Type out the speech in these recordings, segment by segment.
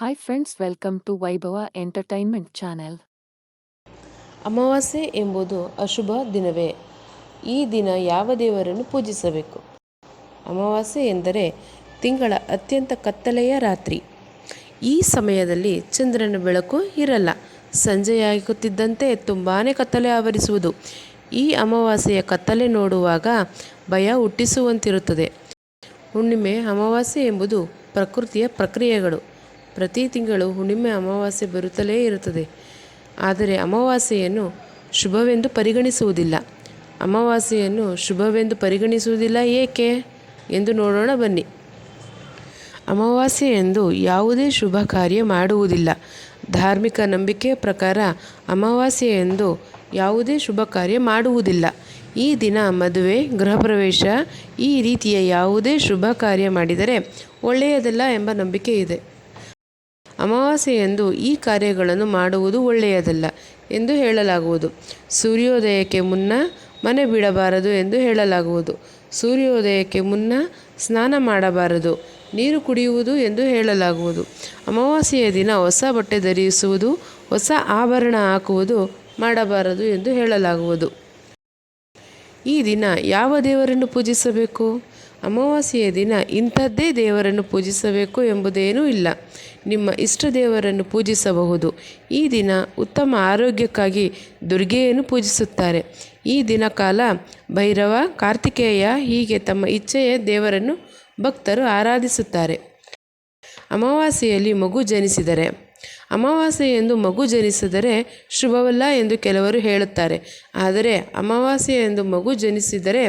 Hi friends, welcome to Vaibhava Entertainment Channel. ಅಮಾವಾಸ್ಯೆ ಎಂಬುದು ಅಶುಭ ದಿನವೇ? ಈ ದಿನ ಯಾವ ದೇವರನ್ನು ಪೂಜಿಸಬೇಕು? ಅಮಾವಾಸ್ಯೆ ಎಂದರೆ ತಿಂಗಳ ಅತ್ಯಂತ ಕತ್ತಲೆಯ ರಾತ್ರಿ. ಈ ಸಮಯದಲ್ಲಿ ಚಂದ್ರನ ಬೆಳಕು ಇರಲ್ಲ. ಸಂಜೆಯಾಗುತ್ತಿದ್ದಂತೆ ತುಂಬಾ ಕತ್ತಲೆ ಆವರಿಸುವುದು. ಈ ಅಮಾವಾಸ್ಯೆಯ ಕತ್ತಲೆ ನೋಡುವಾಗ ಭಯ ಹುಟ್ಟಿಸುವಂತಿರುತ್ತದೆ. ಹುಣ್ಣಿಮೆ, ಅಮಾವಾಸ್ಯೆ ಎಂಬುದು ಪ್ರಕೃತಿಯ ಪ್ರಕ್ರಿಯೆಗಳು. ಪ್ರತಿ ತಿಂಗಳು ಹುಣ್ಣಿಮೆ ಅಮಾವಾಸ್ಯೆ ಬರುತ್ತಲೇ ಇರುತ್ತದೆ. ಆದರೆ ಅಮಾವಾಸ್ಯೆಯನ್ನು ಶುಭವೆಂದು ಪರಿಗಣಿಸುವುದಿಲ್ಲ. ಅಮಾವಾಸ್ಯೆಯನ್ನು ಶುಭವೆಂದು ಪರಿಗಣಿಸುವುದಿಲ್ಲ ಏಕೆ ಎಂದು ನೋಡೋಣ ಬನ್ನಿ. ಅಮಾವಾಸ್ಯೆಯಂದು ಯಾವುದೇ ಶುಭ ಕಾರ್ಯ ಮಾಡುವುದಿಲ್ಲ. ಧಾರ್ಮಿಕ ನಂಬಿಕೆಯ ಪ್ರಕಾರ ಅಮಾವಾಸ್ಯೆಯಂದು ಯಾವುದೇ ಶುಭ ಕಾರ್ಯ ಮಾಡುವುದಿಲ್ಲ. ಈ ದಿನ ಮದುವೆ, ಗೃಹಪ್ರವೇಶ ಈ ರೀತಿಯ ಯಾವುದೇ ಶುಭ ಕಾರ್ಯ ಮಾಡಿದರೆ ಒಳ್ಳೆಯದಲ್ಲ ಎಂಬ ನಂಬಿಕೆ ಇದೆ. ಅಮಾವಾಸ್ಯೆಯಂದು ಈ ಕಾರ್ಯಗಳನ್ನು ಮಾಡುವುದು ಒಳ್ಳೆಯದಲ್ಲ ಎಂದು ಹೇಳಲಾಗುವುದು. ಸೂರ್ಯೋದಯಕ್ಕೆ ಮುನ್ನ ಮನೆ ಬಿಡಬಾರದು ಎಂದು ಹೇಳಲಾಗುವುದು. ಸೂರ್ಯೋದಯಕ್ಕೆ ಮುನ್ನ ಸ್ನಾನ ಮಾಡಬಾರದು, ನೀರು ಕುಡಿಯುವುದು ಎಂದು ಹೇಳಲಾಗುವುದು. ಅಮಾವಾಸ್ಯೆಯ ದಿನ ಹೊಸ ಬಟ್ಟೆ ಧರಿಸುವುದು, ಹೊಸ ಆಭರಣ ಹಾಕುವುದು ಮಾಡಬಾರದು ಎಂದು ಹೇಳಲಾಗುವುದು. ಈ ದಿನ ಯಾವ ದೇವರನ್ನು ಪೂಜಿಸಬೇಕು? ಅಮಾವಾಸ್ಯೆಯ ದಿನ ಇಂಥದ್ದೇ ದೇವರನ್ನು ಪೂಜಿಸಬೇಕು ಎಂಬುದೇನೂ ಇಲ್ಲ. ನಿಮ್ಮ ಇಷ್ಟ ದೇವರನ್ನು ಪೂಜಿಸಬಹುದು. ಈ ದಿನ ಉತ್ತಮ ಆರೋಗ್ಯಕ್ಕಾಗಿ ದುರ್ಗೆಯನ್ನು ಪೂಜಿಸುತ್ತಾರೆ. ಈ ದಿನ ಕಾಲ ಭೈರವ, ಕಾರ್ತಿಕೇಯ ಹೀಗೆ ತಮ್ಮ ಇಚ್ಛೆಯ ದೇವರನ್ನು ಭಕ್ತರು ಆರಾಧಿಸುತ್ತಾರೆ. ಅಮಾವಾಸ್ಯೆಯಲ್ಲಿ ಮಗು ಜನಿಸಿದರೆ ಅಮಾವಾಸ್ಯೆಯೆಂದು ಮಗು ಜನಿಸಿದರೆ ಶುಭವಲ್ಲ ಎಂದು ಕೆಲವರು ಹೇಳುತ್ತಾರೆ. ಆದರೆ ಅಮಾವಾಸ್ಯೆಯೆಂದು ಮಗು ಜನಿಸಿದರೆ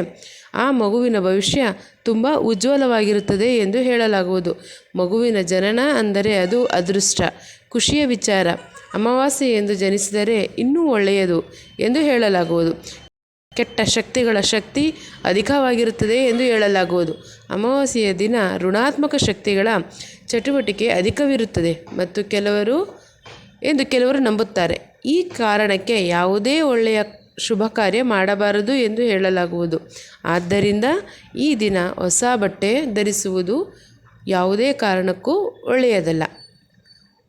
ಆ ಮಗುವಿನ ಭವಿಷ್ಯ ತುಂಬ ಉಜ್ವಲವಾಗಿರುತ್ತದೆ ಎಂದು ಹೇಳಲಾಗುವುದು. ಮಗುವಿನ ಜನನ ಅಂದರೆ ಅದು ಅದೃಷ್ಟ, ಖುಷಿಯ ವಿಚಾರ. ಅಮಾವಾಸ್ಯೆಯೆಂದು ಜನಿಸಿದರೆ ಇನ್ನೂ ಒಳ್ಳೆಯದು ಎಂದು ಹೇಳಲಾಗುವುದು. ಕೆಟ್ಟ ಶಕ್ತಿಗಳ ಶಕ್ತಿ ಅಧಿಕವಾಗಿರುತ್ತದೆ ಎಂದು ಹೇಳಲಾಗುವುದು. ಅಮಾವಾಸ್ಯೆಯ ದಿನ ಋಣಾತ್ಮಕ ಶಕ್ತಿಗಳ ಚಟುವಟಿಕೆ ಅಧಿಕವಿರುತ್ತದೆ ಮತ್ತು ಕೆಲವರು ನಂಬುತ್ತಾರೆ. ಈ ಕಾರಣಕ್ಕೆ ಯಾವುದೇ ಒಳ್ಳೆಯ ಶುಭ ಕಾರ್ಯ ಮಾಡಬಾರದು ಎಂದು ಹೇಳಲಾಗುವುದು. ಆದ್ದರಿಂದ ಈ ದಿನ ಹೊಸ ಬಟ್ಟೆ ಧರಿಸುವುದು ಯಾವುದೇ ಕಾರಣಕ್ಕೂ ಒಳ್ಳೆಯದಲ್ಲ.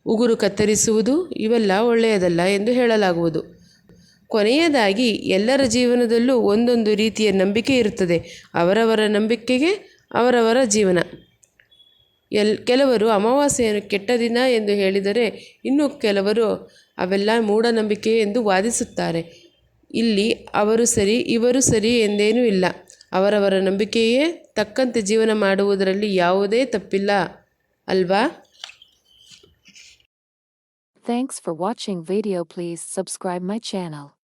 ಉಗುರು ಕತ್ತರಿಸುವುದು ಇವೆಲ್ಲ ಒಳ್ಳೆಯದಲ್ಲ ಎಂದು ಹೇಳಲಾಗುವುದು. ಕೊನೆಯದಾಗಿ ಎಲ್ಲರ ಜೀವನದಲ್ಲೂ ಒಂದೊಂದು ರೀತಿಯ ನಂಬಿಕೆ ಇರುತ್ತದೆ. ಅವರವರ ನಂಬಿಕೆಗೆ ಅವರವರ ಜೀವನ. ಕೆಲವರು ಅಮಾವಾಸ್ಯೆಯನ್ನು ಕೆಟ್ಟ ದಿನ ಎಂದು ಹೇಳಿದರೆ ಇನ್ನು ಕೆಲವರು ಅವೆಲ್ಲ ಮೂಢನಂಬಿಕೆ ಎಂದು ವಾದಿಸುತ್ತಾರೆ. ಇಲ್ಲಿ ಅವರು ಸರಿ ಇವರು ಸರಿ ಎಂದೇನೂ ಇಲ್ಲ. ಅವರವರ ನಂಬಿಕೆಯೇ ತಕ್ಕಂತೆ ಜೀವನ ಮಾಡುವುದರಲ್ಲಿ ಯಾವುದೇ ತಪ್ಪಿಲ್ಲ ಅಲ್ವಾ? Thanks for watching video. Please subscribe my channel.